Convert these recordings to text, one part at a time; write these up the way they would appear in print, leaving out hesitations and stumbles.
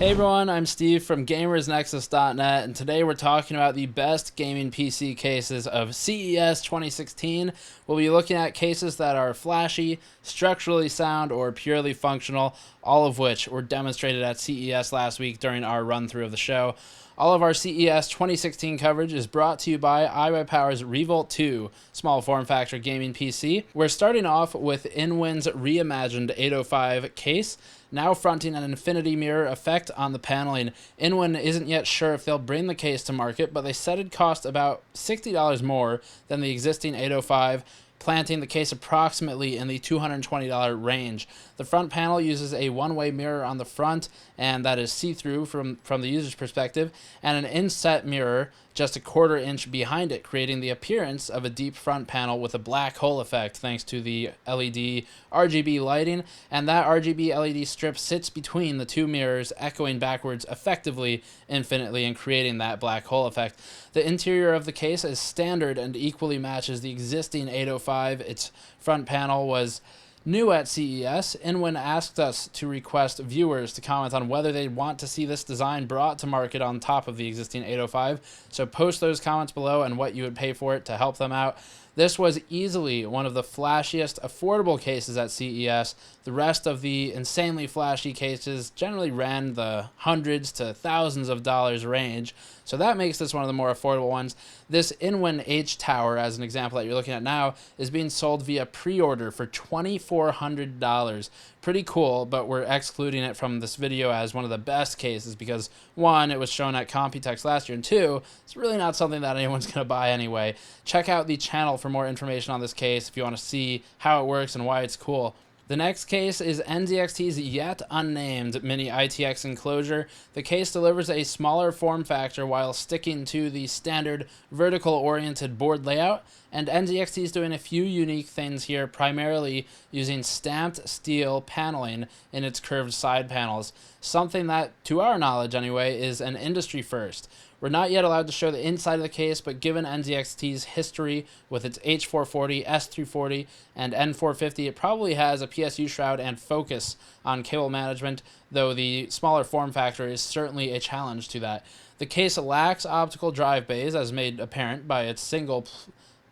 Hey everyone, I'm Steve from GamersNexus.net, and today we're talking about the best gaming PC cases of CES 2016. We'll be looking at cases that are flashy, structurally sound, or purely functional, all of which were demonstrated at CES last week during our run-through of the show. All of our CES 2016 coverage is brought to you by iBuyPower's Revolt 2 small form factor gaming PC. We're starting off with InWin's Reimagined 805 case, now fronting an infinity mirror effect on the paneling. InWin isn't yet sure if they'll bring the case to market, but they said it'd cost about $60 more than the existing 805, planting the case approximately in the $220 range. The front panel uses a one-way mirror on the front, and that is see-through from the user's perspective, and an inset mirror just a quarter inch behind it, creating the appearance of a deep front panel with a black hole effect thanks to the LED RGB lighting, and that RGB LED strip sits between the two mirrors, echoing backwards effectively, infinitely, and creating that black hole effect. The interior of the case is standard and equally matches the existing 805. Its front panel was new at CES. InWin asked us to request viewers to comment on whether they'd want to see this design brought to market on top of the existing 805. So post those comments below and what you would pay for it to help them out. This was easily one of the flashiest, affordable cases at CES. The rest of the insanely flashy cases generally ran the hundreds to thousands of dollars range, so that makes this one of the more affordable ones. This InWin H Tower, as an example that you're looking at now, is being sold via pre-order for $2,400. Pretty cool, but we're excluding it from this video as one of the best cases because, one, it was shown at Computex last year, and two, it's really not something that anyone's going to buy anyway. Check out the channel for more information on this case if you want to see how it works and why it's cool. The next case is NZXT's yet unnamed Mini ITX enclosure. The case delivers a smaller form factor while sticking to the standard vertical-oriented board layout, and NZXT is doing a few unique things here, primarily using stamped steel paneling in its curved side panels, something that, to our knowledge anyway, is an industry first. We're not yet allowed to show the inside of the case, but given NZXT's history with its H440, S340, and N450, it probably has a PSU shroud and focus on cable management, though the smaller form factor is certainly a challenge to that. The case lacks optical drive bays, as made apparent by its single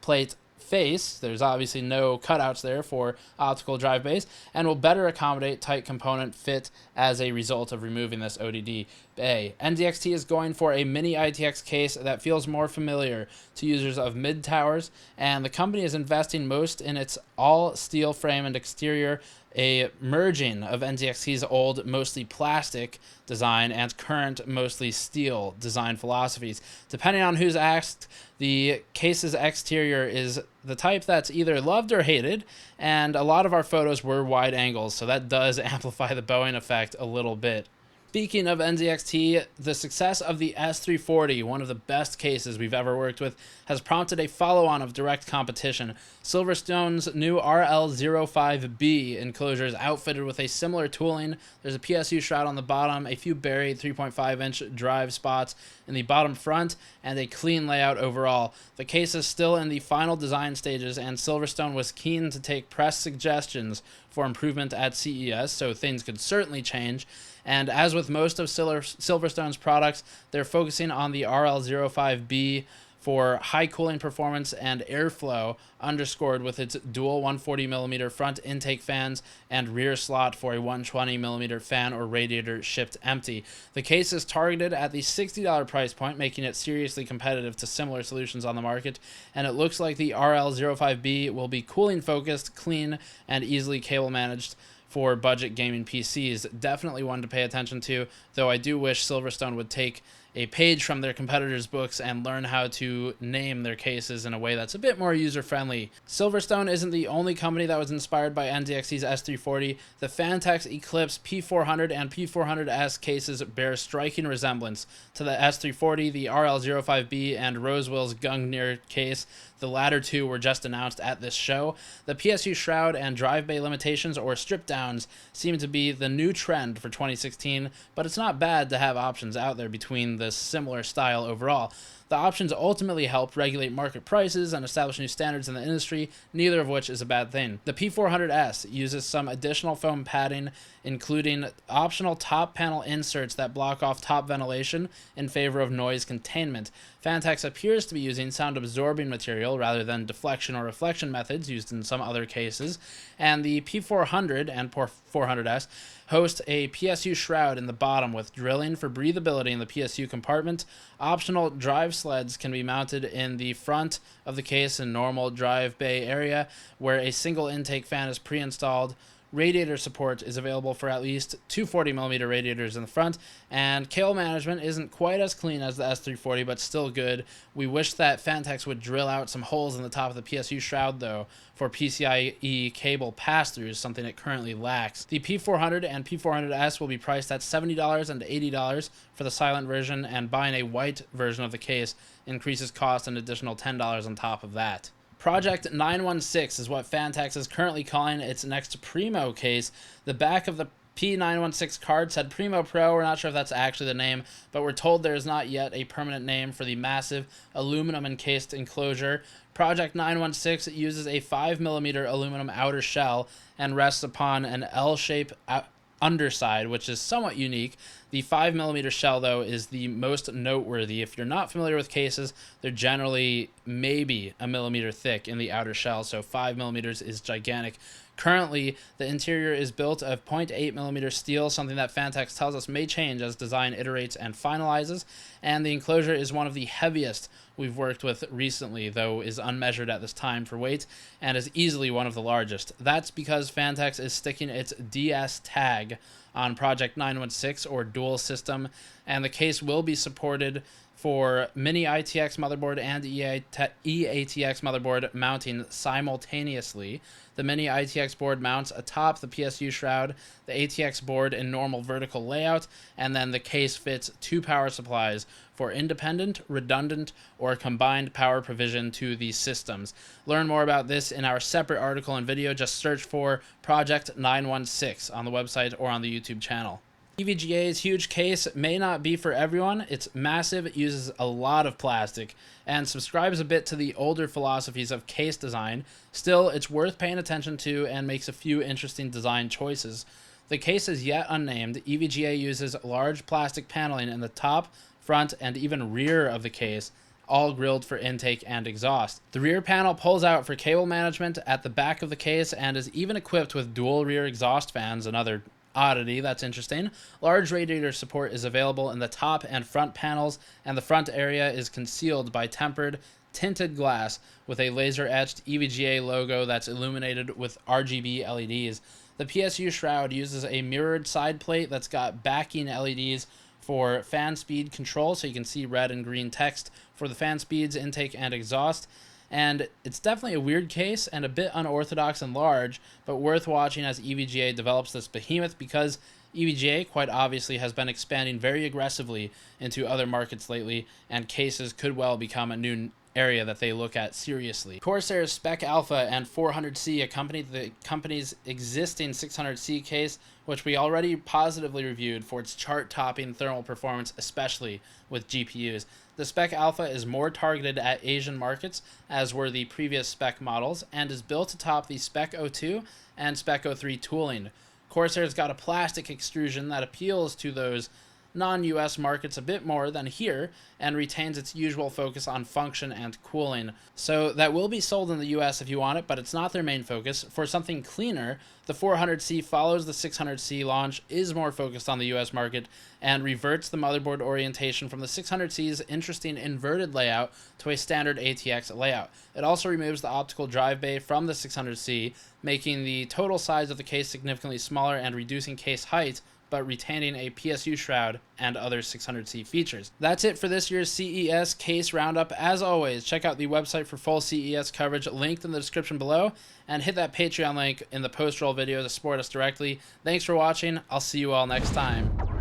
plate face. There's obviously no cutouts there for optical drive bays, and will better accommodate tight component fit as a result of removing this ODD bay. NZXT is going for a Mini ITX case that feels more familiar to users of mid towers, and the company is investing most in its all steel frame and exterior, a merging of NZXT's old, mostly plastic design and current, mostly steel design philosophies. Depending on who's asked, the case's exterior is the type that's either loved or hated, and a lot of our photos were wide angles, so that does amplify the bowing effect a little bit. Speaking of NZXT, the success of the S340, one of the best cases we've ever worked with, has prompted a follow-on of direct competition. Silverstone's new RL05B enclosure is outfitted with a similar tooling. There's a PSU shroud on the bottom, a few buried 3.5-inch drive spots in the bottom front, and a clean layout overall. The case is still in the final design stages, and Silverstone was keen to take press suggestions for improvement at CES, so things could certainly change. And as with most of Silverstone's products, they're focusing on the RL05B for high cooling performance and airflow, underscored with its dual 140mm front intake fans and rear slot for a 120mm fan or radiator shipped empty. The case is targeted at the $60 price point, making it seriously competitive to similar solutions on the market, and it looks like the RL05B will be cooling focused, clean, and easily cable managed for budget gaming PCs. Definitely one to pay attention to, though I do wish Silverstone would take a page from their competitors' books and learn how to name their cases in a way that's a bit more user-friendly. Silverstone isn't the only company that was inspired by NZXT's S340. The Fantex Eclipse P400 and P400S cases bear striking resemblance to the S340, the RL05B, and Rosewill's Gungnir case. The latter two were just announced at this show. The PSU shroud and drive bay limitations, or strip downs, seem to be the new trend for 2016, but it's not bad to have options out there between this similar style overall. The options ultimately help regulate market prices and establish new standards in the industry, neither of which is a bad thing. The P400S uses some additional foam padding, including optional top panel inserts that block off top ventilation in favor of noise containment. Fantex appears to be using sound-absorbing material rather than deflection or reflection methods used in some other cases, and the P400 and P400S host a PSU shroud in the bottom with drilling for breathability in the PSU compartment. Optional drive sleds can be mounted in the front of the case in normal drive bay area, where a single intake fan is pre-installed. Radiator support is available for at least two 40mm radiators in the front, and cable management isn't quite as clean as the S340, but still good. We wish that Fantex would drill out some holes in the top of the PSU shroud, though, for PCIe cable pass-throughs, something it currently lacks. The P400 and P400S will be priced at $70 and $80 for the silent version, and buying a white version of the case increases cost an additional $10 on top of that. Project 916 is what Fantex is currently calling its next Primo case. The back of the P916 card said Primo Pro. We're not sure if that's actually the name, but we're told there is not yet a permanent name for the massive aluminum encased enclosure. Project 916 uses a 5mm aluminum outer shell and rests upon an L-shaped underside, which is somewhat unique. The 5mm shell, though, is the most noteworthy. If you're not familiar with cases, they're generally maybe a millimeter thick in the outer shell, so 5mm is gigantic. Currently, the interior is built of 0.8mm steel, something that Fantex tells us may change as design iterates and finalizes, and the enclosure is one of the heaviest we've worked with recently, though is unmeasured at this time for weight, and is easily one of the largest. That's because Fantex is sticking its DS tag on Project 916, or dual system, and the case will be supported for Mini ITX motherboard and EATX motherboard mounting simultaneously. The Mini ITX board mounts atop the PSU shroud, the ATX board in normal vertical layout, and then the case fits two power supplies for independent, redundant, or combined power provision to these systems. Learn more about this in our separate article and video. Just search for Project 916 on the website or on the YouTube channel. EVGA's huge case may not be for everyone. It's massive, it uses a lot of plastic, and subscribes a bit to the older philosophies of case design. Still, it's worth paying attention to and makes a few interesting design choices. The case is yet unnamed. EVGA uses large plastic paneling in the top, front, and even rear of the case, all grilled for intake and exhaust. The rear panel pulls out for cable management at the back of the case and is even equipped with dual rear exhaust fans, another oddity that's interesting. Large radiator support is available in the top and front panels, and the front area is concealed by tempered tinted glass with a laser etched EVGA logo that's illuminated with RGB LEDs. The PSU shroud uses a mirrored side plate that's got backing LEDs for fan speed control, so you can see red and green text for the fan speeds, intake, and exhaust. And it's definitely a weird case and a bit unorthodox and large, but worth watching as EVGA develops this behemoth, because EVGA quite obviously has been expanding very aggressively into other markets lately, and cases could well become a new area that they look at seriously. Corsair's Spec Alpha and 400C accompanied the company's existing 600C case, which we already positively reviewed for its chart-topping thermal performance, especially with GPUs. The Spec Alpha is more targeted at Asian markets, as were the previous Spec models, and is built atop the Spec 02 and Spec 03 tooling. Corsair's got a plastic extrusion that appeals to those non-US markets a bit more than here, and retains its usual focus on function and cooling. So that will be sold in the US if you want it, but it's not their main focus. For something cleaner, the 400C follows the 600C launch, is more focused on the US market, and reverts the motherboard orientation from the 600C's interesting inverted layout to a standard ATX layout. It also removes the optical drive bay from the 600C, making the total size of the case significantly smaller and reducing case height, but retaining a PSU shroud and other 600C features. That's it for this year's CES case roundup. As always, check out the website for full CES coverage linked in the description below, and hit that Patreon link in the post-roll video to support us directly. Thanks for watching. I'll see you all next time.